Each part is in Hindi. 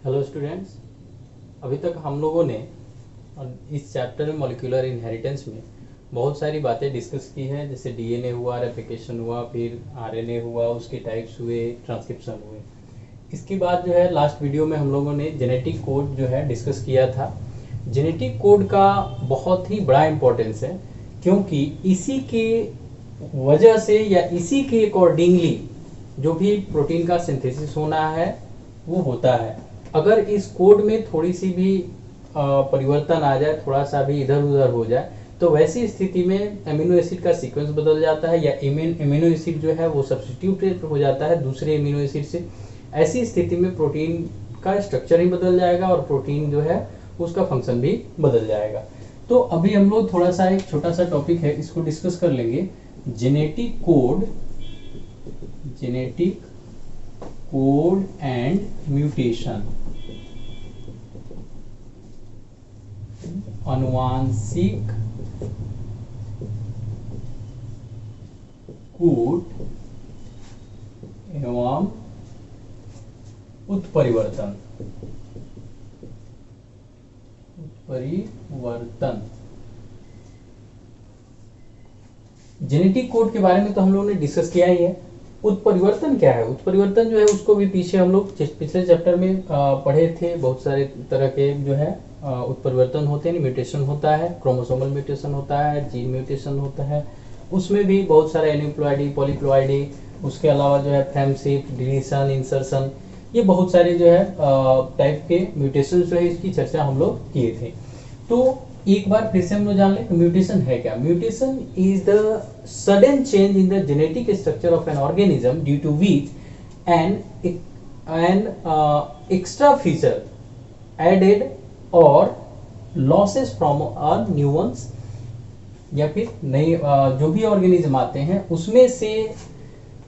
Hello students. अभी तक हम लोगों ने इस चैप्टर में मॉलिक्यूलर इनहेरिटेंस में बहुत सारी बातें डिस्कस की है, जैसे डीएनए हुआ, रेप्लिकेशन हुआ, फिर आरएनए हुआ, उसके टाइप्स हुए, ट्रांसक्रिप्शन हुए। इसके बाद जो है लास्ट वीडियो में हम लोगों ने जेनेटिक कोड जो है डिस्कस किया था। जेनेटिक कोड का बहुत ही बड़ा इम्पोर्टेंस है, क्योंकि इसी के वजह से या इसी के अकॉर्डिंगली जो भी प्रोटीन का सिंथेसिस होना है वो होता है। अगर इस कोड में थोड़ी सी भी परिवर्तन आ जाए, थोड़ा सा भी इधर उधर हो जाए, तो वैसी स्थिति में अमीनो एसिड का सीक्वेंस बदल जाता है या अमीनो एसिड जो है वो सब्स्टिट्यूट हो जाता है दूसरे अमीनो एसिड से। ऐसी स्थिति में प्रोटीन का स्ट्रक्चर ही बदल जाएगा और प्रोटीन जो है उसका फंक्शन भी बदल जाएगा। तो अभी हम लोग थोड़ा सा एक छोटा सा टॉपिक है, इसको डिस्कस कर लेंगे। जेनेटिक कोड एंड म्यूटेशन, अनुवांशिक कोड एवं उत्परिवर्तन। जेनेटिक कोड के बारे में तो हम लोगों ने डिस्कस किया ही है। उत्परिवर्तन क्या है? उत्परिवर्तन जो है उसको भी पीछे हम लोग पिछले चैप्टर में पढ़े थे। बहुत सारे तरह के जो है उत्परिवर्तन होते हैं। म्यूटेशन होता है, क्रोमोसोमल म्यूटेशन होता है, जीन म्यूटेशन होता है, उसमें भी बहुत सारे एनिप्लॉइडी, पॉलीप्लॉइडी, उसके अलावा जो है फ्रेमशिफ्ट, डिलीशन, इंसर्शन, ये बहुत सारे जो है टाइप के म्यूटेशन जो है इसकी चर्चा हम लोग किए थे। तो एक बार फिर से हम लोग जान लें कि म्यूटेशन है क्या। Mutation is the sudden change in the genetic structure of an organism due to which an extra feature added और losses from a new ones, या फिर नए जो भी ऑर्गेनिज्म आते हैं उसमें से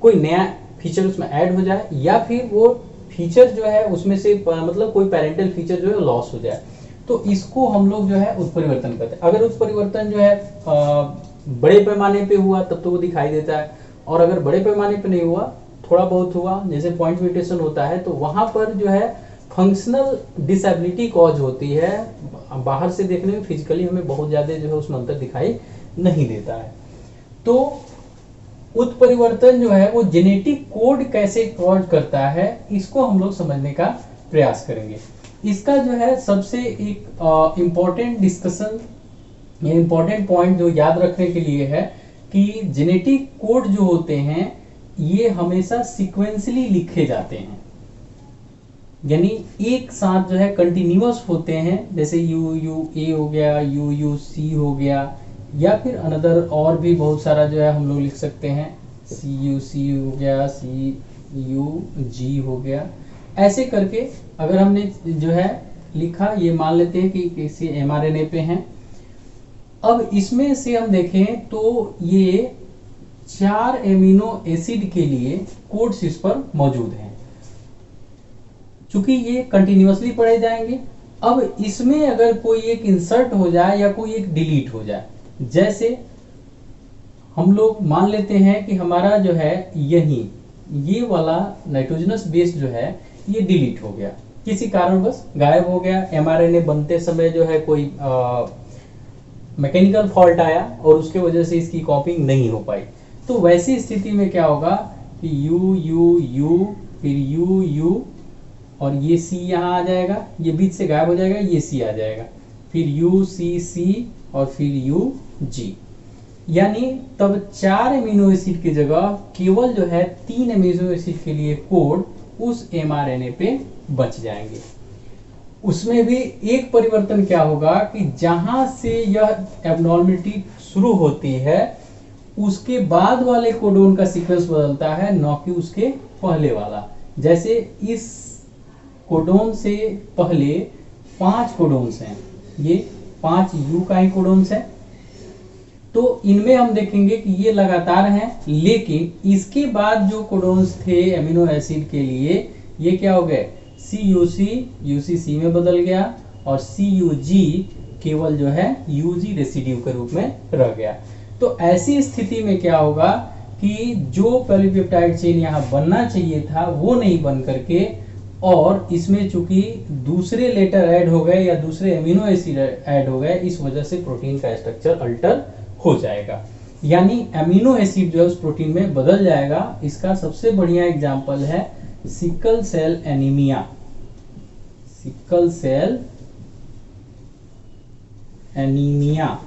कोई नया फीचर उसमें ऐड हो जाए, या फिर वो फीचर जो है उसमें से मतलब कोई पेरेंटल फीचर जो है लॉस हो जाए, तो इसको हम लोग जो है उत्परिवर्तन कहते हैं। अगर उत्परिवर्तन जो है बड़े पैमाने पे हुआ तब तो वो दिखाई देता है, और अगर बड़े पैमाने पे नहीं हुआ, थोड़ा बहुत हुआ, जैसे पॉइंट म्यूटेशन होता है, तो वहां पर जो है फंक्शनल डिसेबिलिटी कॉज होती है। बाहर से देखने में फिजिकली हमें बहुत ज्यादा जो है उसमें अंतर दिखाई नहीं देता है। तो उत्परिवर्तन जो है वो जेनेटिक कोड कैसे कॉज करता है, इसको हम लोग समझने का प्रयास करेंगे। इसका जो है सबसे एक इम्पॉर्टेंट डिस्कशन या इम्पॉर्टेंट पॉइंट जो याद रखने के लिए है कि जेनेटिक कोड जो होते हैं ये हमेशा सीक्वेंसली लिखे जाते हैं, यानी एक साथ जो है कंटिन्यूअस होते हैं। जैसे यू यू ए हो गया, यू यू सी हो गया, या फिर अनदर और भी बहुत सारा जो है हम लोग लिख सकते हैं। सी यू सी हो गया, सी यू जी हो गया, ऐसे करके अगर हमने जो है लिखा, ये मान लेते हैं कि किसी mRNA पे हैं। अब इसमें से हम देखें तो ये 4 एमिनो एसिड के लिए कोड्स इस पर मौजूद हैं, चूंकि ये कंटिन्यूअसली पढ़े जाएंगे। अब इसमें अगर कोई एक इंसर्ट हो जाए या कोई एक डिलीट हो जाए, जैसे हम लोग मान लेते हैं कि हमारा जो है यही ये वाला नाइट्रोजनस बेस जो है ये डिलीट हो गया, किसी कारणवश गायब हो गया। एमआरएनए बनते समय जो है कोई मैकेनिकल फॉल्ट आया और उसके वजह से इसकी कॉपिंग नहीं हो पाई। तो वैसी स्थिति में क्या होगा कि यू यू यू फिर यू यू और ये सी यहाँ आ जाएगा, ये बीच से गायब हो जाएगा, ये सी आ जाएगा, फिर यू सी सी और फिर यू जी। यानी तब 4 एमिनो एसिड की जगह केवल जो है 3 एमिनो एसिड के लिए कोड उस एमआरएनए पे बच जाएंगे। उसमें भी एक परिवर्तन क्या होगा कि जहां से यह एब्नॉर्मलिटी शुरू होती है उसके बाद वाले कोडोन का सीक्वेंस बदलता है, न कि उसके पहले वाला। जैसे इस कोडोन से पहले 5 कोडोन्स हैं, ये 5 यू का ही कोडोन्स है, तो इनमें हम देखेंगे कि ये लगातार हैं, लेकिन इसके बाद जो कोडोन्स थे एमिनो एसिड के लिए ये क्या हो गए, सी यू सी यूसीसी में बदल गया, और सी यू जी केवल जो है यूजी रेसिड्यू के रूप में रह गया। तो ऐसी स्थिति में क्या होगा कि जो पॉलीपेप्टाइड चेन यहाँ बनना चाहिए था वो नहीं बन करके और इसमें चूंकि दूसरे लेटर ऐड हो गए या दूसरे अमीनो एसिड ऐड हो गए, इस वजह से प्रोटीन का स्ट्रक्चर अल्टर हो जाएगा, यानी अमीनो एसिड जो है उस प्रोटीन में बदल जाएगा। इसका सबसे बढ़िया एग्जांपल है sickle cell anaemia. Sickle cell anaemia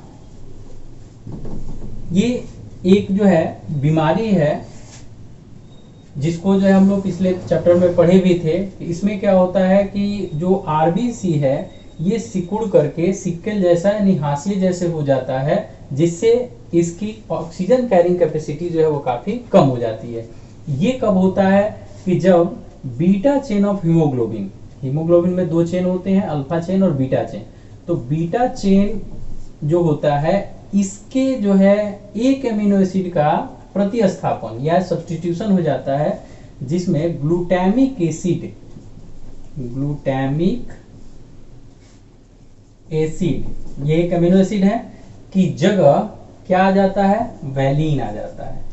ये एक जो है बीमारी है जिसको जो है हम लोग पिछले चैप्टर में पढ़े भी थे। इसमें क्या होता है कि जो आरबीसी है ये सिकुड़ करके सिक्कल जैसा यानी हाशिए जैसे हो जाता है, जिससे इसकी ऑक्सीजन कैरिंग कैपेसिटी जो है वो काफी कम हो जाती है। ये कब होता है कि जब beta chain of haemoglobin, haemoglobin में दो चेन होते हैं, अल्फा चेन और बीटा चेन, तो बीटा चेन जो होता है इसके जो है एक एमिनो एसिड का प्रतिस्थापन या सब्स्टिट्यूशन हो जाता है, जिसमें ग्लूटामिक एसिड, ग्लूटामिक एसिड ये एक एमिनो एसिड है की जगह क्या आ जाता है, वैलीन आ जाता है।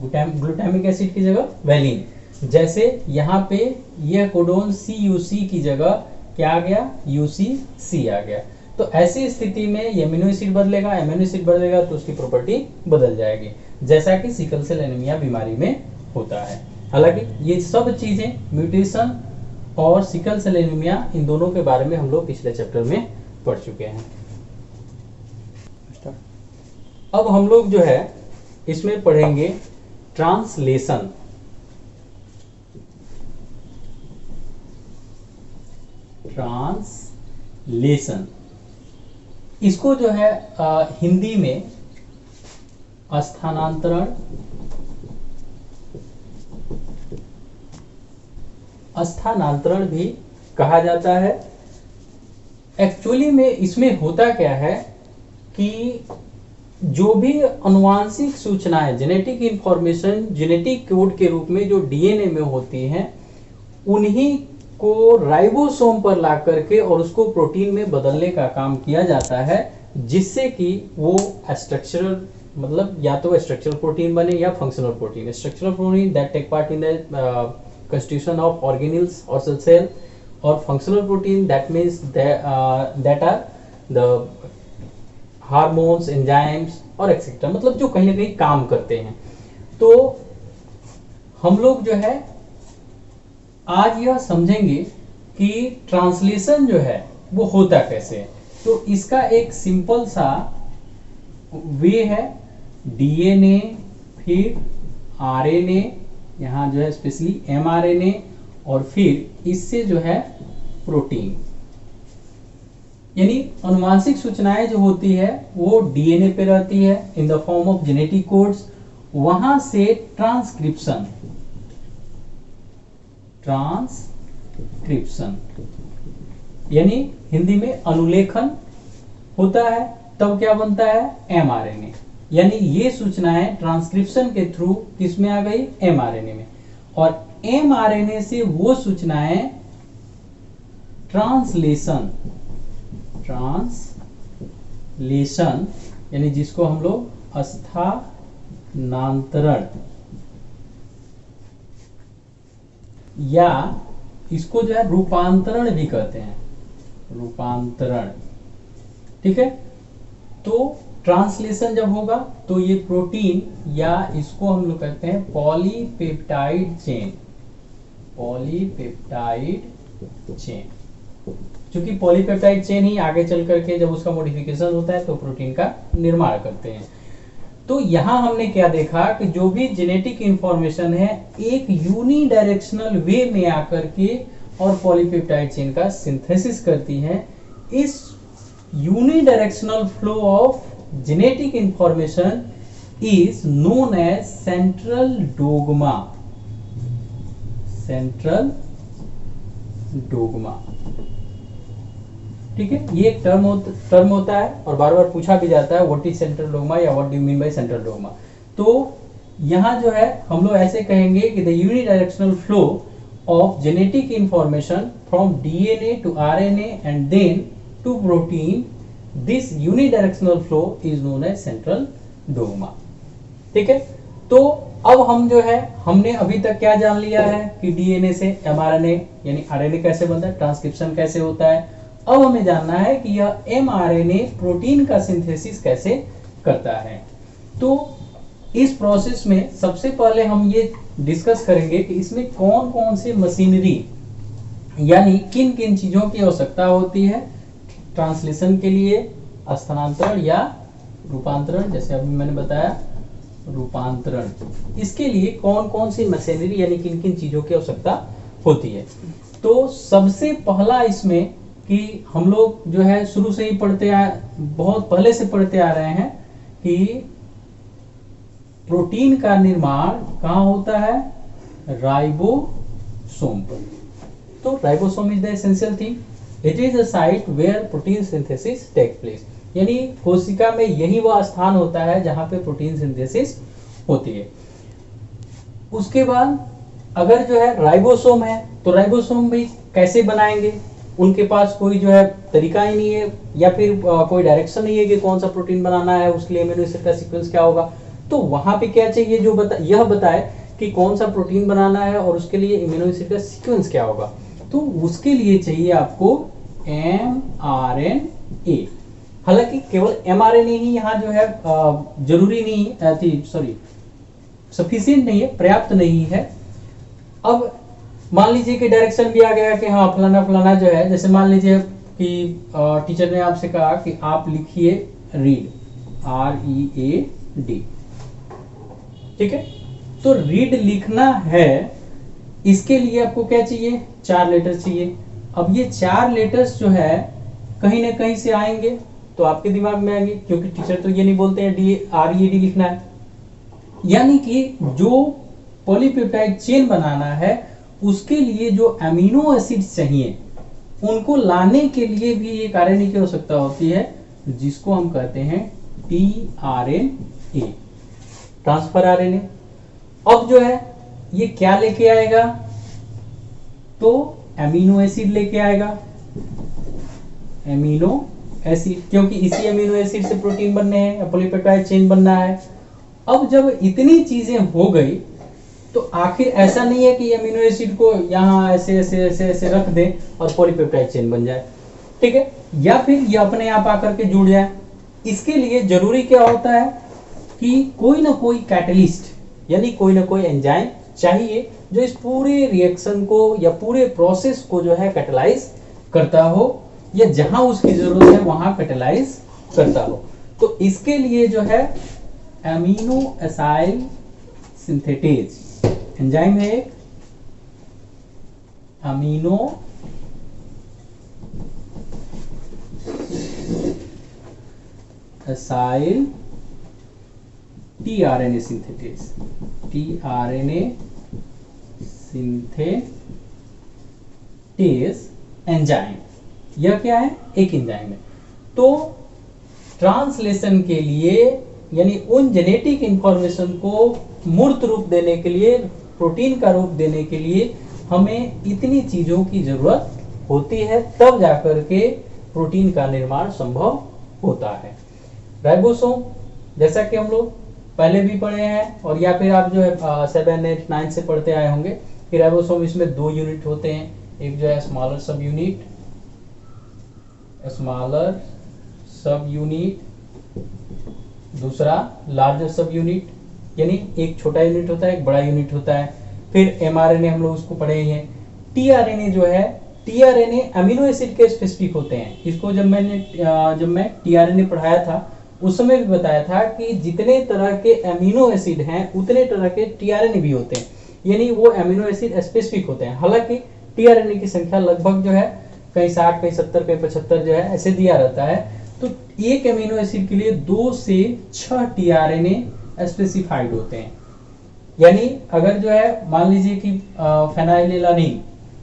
ग्लूटामिक एसिड की जगह वैलीन। जैसे यहाँ पे यह कोडोन CUC की जगह क्या आ गया, UCC आ गया। तो ऐसी स्थिति में ये एमिनो एसिड बदलेगा, एमिनो एसिड बदलेगा तो उसकी प्रॉपर्टी बदल जाएगी, जैसा कि सिकल सेल एनीमिया बीमारी में होता है। हालांकि ये सब चीजें म्यूटेशन और सिकल सेल एनीमिया इन दोनों के बारे में हम लोग पिछले चैप्टर में पढ़ चुके हैं। अब हम लोग जो है इसमें पढ़ेंगे ट्रांसलेशन। ट्रांसलेशन इसको जो है हिंदी में स्थानांतरण, स्थानांतरण भी कहा जाता है। एक्चुअली में इसमें होता क्या है कि जो भी अनुवांशिक सूचनाएं, जेनेटिक इंफॉर्मेशन जेनेटिक कोड के रूप में जो डीएनए में होती हैं, उन्हीं को राइबोसोम पर ला करके और उसको प्रोटीन में बदलने का काम किया जाता है, जिससे कि वो स्ट्रक्चरल, मतलब या तो स्ट्रक्चरल प्रोटीन बने या functional protein. Structural protein that take part in the constitution of organelles or cell, or functional protein that means that are the hormones, enzymes और एक्सेट्रा, मतलब जो कहीं ना कहीं काम करते हैं। तो हम लोग जो है आज यह समझेंगे कि ट्रांसलेशन जो है वो होता कैसे है। तो इसका एक सिंपल सा वे है, डीएनए फिर आरएनए, यहाँ जो है स्पेशली एमआरएनए, और फिर इससे जो है प्रोटीन, यानी अनुवांशिक सूचनाएं जो होती है वो डीएनए पे रहती है in the form of genetic codes, वहां से ट्रांसक्रिप्शन, ट्रांसक्रिप्शन यानी हिंदी में अनुलेखन होता है, तब क्या बनता है, एमआरएनए। यानी ये सूचनाएं ट्रांसक्रिप्शन के थ्रू किसमें आ गई, एमआरएनए में, और एमआरएनए से वो सूचनाएं ट्रांसलेशन, ट्रांसलेशन यानी जिसको हम लोग स्थानांतरण या इसको जो है रूपांतरण भी कहते हैं, रूपांतरण। ठीक है, तो ट्रांसलेशन जब होगा तो ये प्रोटीन, या इसको हम लोग कहते हैं पॉलीपेप्टाइड चेन, पॉलीपेप्टाइड चेन, क्योंकि पॉलीपेप्टाइड चेन ही आगे चल करके जब उसका मॉडिफिकेशन होता है तो प्रोटीन का निर्माण करते हैं। तो यहां हमने क्या देखा कि जो भी जेनेटिक इंफॉर्मेशन है एक यूनिडायरेक्शनल वे में आकर के और पॉलीपेप्टाइड चेन का सिंथेसिस करती है। इस unidirectional flow of genetic information is known as central dogma, central dogma. ठीक है, ये एक टर्म होता है और बार बार पूछा भी जाता है व्हाट इज सेंट्रल डोग्मा या what do you mean by central dogma. तो यहां जो है हम लोग ऐसे कहेंगे कि the unidirectional flow of genetic information from DNA to RNA and then to protein, this unidirectional flow is known as central dogma. ठीक है, तो अब हम जो है हमने अभी तक क्या जान लिया है कि डीएनए से एमआरएनए यानी आरएनए कैसे बनता है, ट्रांसक्रिप्शन कैसे होता है। अब हमें जानना है कि यह एमआरएनए प्रोटीन का सिंथेसिस कैसे करता है। तो इस प्रोसेस में सबसे पहले हम ये डिस्कस करेंगे कि इसमें कौन कौन से मशीनरी यानी किन किन चीजों की आवश्यकता होती है ट्रांसलेशन के लिए, स्थानांतरण या रूपांतरण, जैसे अभी मैंने बताया रूपांतरण, इसके लिए कौन कौन सी मशीनरी यानी किन किन चीजों की आवश्यकता होती है। तो सबसे पहला इसमें कि हम लोग जो है शुरू से ही बहुत पहले से पढ़ते आ रहे हैं कि प्रोटीन का निर्माण कहाँ होता है, राइबोसोम पर। तो ribosome is the essential thing, it is a site where protein synthesis take place, यानी कोशिका में यही वह स्थान होता है जहां पे प्रोटीन सिंथेसिस होती है। उसके बाद अगर जो है राइबोसोम है तो राइबोसोम भी कैसे बनाएंगे, उनके पास कोई जो है तरीका ही नहीं है या फिर कोई डायरेक्शन नहीं है कि कौन सा प्रोटीन बनाना है, उसके लिए अमीनो एसिड का सीक्वेंस क्या होगा। तो वहां पे क्या चाहिए जो यह बताए कि कौन सा प्रोटीन बनाना है और उसके लिए अमीनो एसिड का सीक्वेंस क्या होगा। तो उसके लिए चाहिए आपको mRNA। हालांकि केवल mRNA ही यहाँ जो है जरूरी नहीं थी, सॉरी सफिशिएंट नहीं है, पर्याप्त नहीं है। अब मान लीजिए कि डायरेक्शन भी आ गया कि हाँ फलाना फलाना जो है, जैसे मान लीजिए कि टीचर ने आपसे कहा कि आप लिखिए रीड, READ, ठीक है। तो रीड लिखना है, इसके लिए आपको क्या चाहिए, 4 लेटर चाहिए। अब ये 4 लेटर्स जो है कहीं ना कहीं से आएंगे तो आपके दिमाग में आएंगे, क्योंकि टीचर तो ये नहीं बोलते हैं READ लिखना है। यानी कि जो पॉलीपेप्टाइड चेन बनाना है उसके लिए जो अमीनो एसिड चाहिए उनको लाने के लिए भी एक आरएनए की आवश्यकता होती है, जिसको हम कहते हैं tRNA, ट्रांसफर आरएनए। अब जो है ये क्या लेके आएगा, तो अमीनो एसिड लेके आएगा, अमीनो एसिड, क्योंकि इसी अमीनो एसिड से प्रोटीन बनने हैं, पॉलीपेप्टाइड चेन बनना है। अब जब इतनी चीजें हो गई तो आखिर ऐसा नहीं है कि अमीनो एसिड को यहाँ ऐसे ऐसे ऐसे ऐसे रख दें और पॉलीपेप्टाइड चेन बन जाए, ठीक है, या फिर ये अपने आप आकर के जुड़ जाए। इसके लिए जरूरी क्या होता है कि कोई ना कोई कैटलिस्ट यानी कोई ना कोई एंजाइम चाहिए जो इस पूरे रिएक्शन को या पूरे प्रोसेस को जो है कैटलाइज करता हो, या जहां उसकी जरूरत है वहां कैटलाइज करता हो। तो इसके लिए जो है अमीनो एसाइल सिंथेटेज एंजाइम है, amino acyl tRNA synthetase, tRNA synthetase enzyme, यह क्या है, एक एंजाइम है। तो ट्रांसलेशन के लिए यानी उन जेनेटिक इंफॉर्मेशन को मूर्त रूप देने के लिए, प्रोटीन का रूप देने के लिए हमें इतनी चीजों की जरूरत होती है, तब जाकर के प्रोटीन का निर्माण संभव होता है। राइबोसोम जैसा कि हम लोग पहले भी पढ़े हैं और या फिर आप जो है 7, 8, 9 से पढ़ते आए होंगे कि राइबोसोम इसमें 2 यूनिट होते हैं, एक जो है स्मॉलर सब यूनिट, दूसरा लार्जर सब यूनिट, यानी एक छोटा यूनिट होता है एक बड़ा यूनिट होता है। फिर एमआरएनए हम लोग उसको पढ़े ही हैं। टीआरएनए जो है, टीआरएनए अमीनो एसिड के स्पेसिफिक होते हैं। इसको जब मैं टीआरएनए पढ़ाया था उस समय भी बताया था कि जितने तरह के अमीनो एसिड हैं उतने तरह के टीआरएनए भी होते हैं, यानी वो अमीनो एसिड स्पेसिफिक होते हैं। हालांकि टीआरएनए की संख्या लगभग जो है कहीं 60, कहीं 70, कहीं 75 जो है ऐसे दिया रहता है। तो एक अमीनो एसिड के लिए 2 से 6 टीआरएनए स्पेसिफाइड होते हैं। यानी अगर जो है मान लीजिए कि फेनाइलेलानिन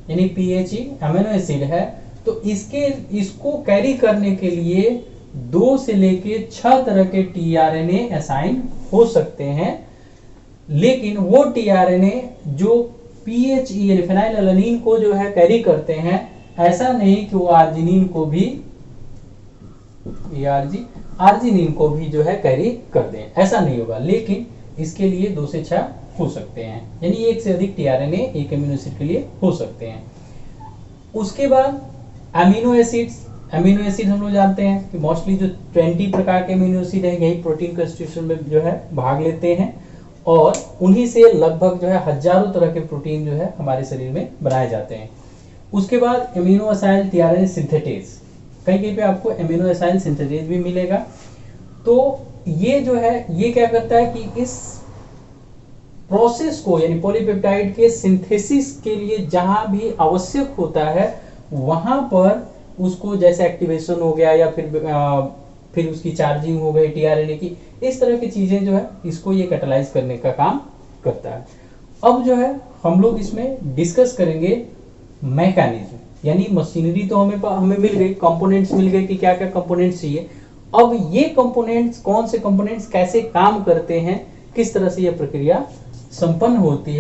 यानी PHE अमीनो एसिड है, तो इसको कैरी करने के लिए 2 से लेके 6 तरह के टीआरएनए असाइन हो सकते हैं। लेकिन वो टीआरएनए जो PHE यानी फेनाइलेलानिन को जो है कैरी करते हैं, ऐसा नहीं कि वो आर्जिनिन को भी आर्जिनिन को भी जो है कैरी कर दें, ऐसा नहीं होगा। लेकिन इसके लिए 2 से 6 हो सकते हैं, यानी 1 से अधिक टीआरएनए एक अमीनो एसिड के लिए हो सकते हैं। उसके बाद अमीनो एसिड्स, अमीनो एसिड हम लोग जानते हैं कि मोस्टली जो 20 प्रकार के अमीनो एसिड हैं यही प्रोटीन कॉन्स्टिट्यूशन में जो है भाग लेते हैं, और उन्हीं से लगभग जो है हजारों तरह के प्रोटीन जो है हमारे शरीर में बनाए जाते हैं। उसके बाद अमीनो असाइल टीआरएनए सिंथेटेज, कहीं कहीं पे आपको अमीनो असाइल सिंथेटेज भी मिलेगा। तो ये जो है ये क्या करता है कि इस प्रोसेस को यानी पॉलीपेप्टाइड के सिंथेसिस के लिए जहां भी आवश्यक होता है वहां पर उसको, जैसे एक्टिवेशन हो गया या फिर उसकी चार्जिंग हो गई टीआरएनए की, इस तरह की चीजें जो है इसको ये कैटालाइज करने का काम करता है। अब जो है हम लोग इसमें डिस्कस करेंगे मैकेनिज्म, यानी मशीनरी तो हमें मिल गई, कंपोनेंट्स मिल गए कि क्या क्या कंपोनेंट्स चाहिए। अब ये कंपोनेंट्स, कौन से कंपोनेंट्स कैसे काम करते हैं, किस तरह से यह प्रक्रिया संपन्न होती है।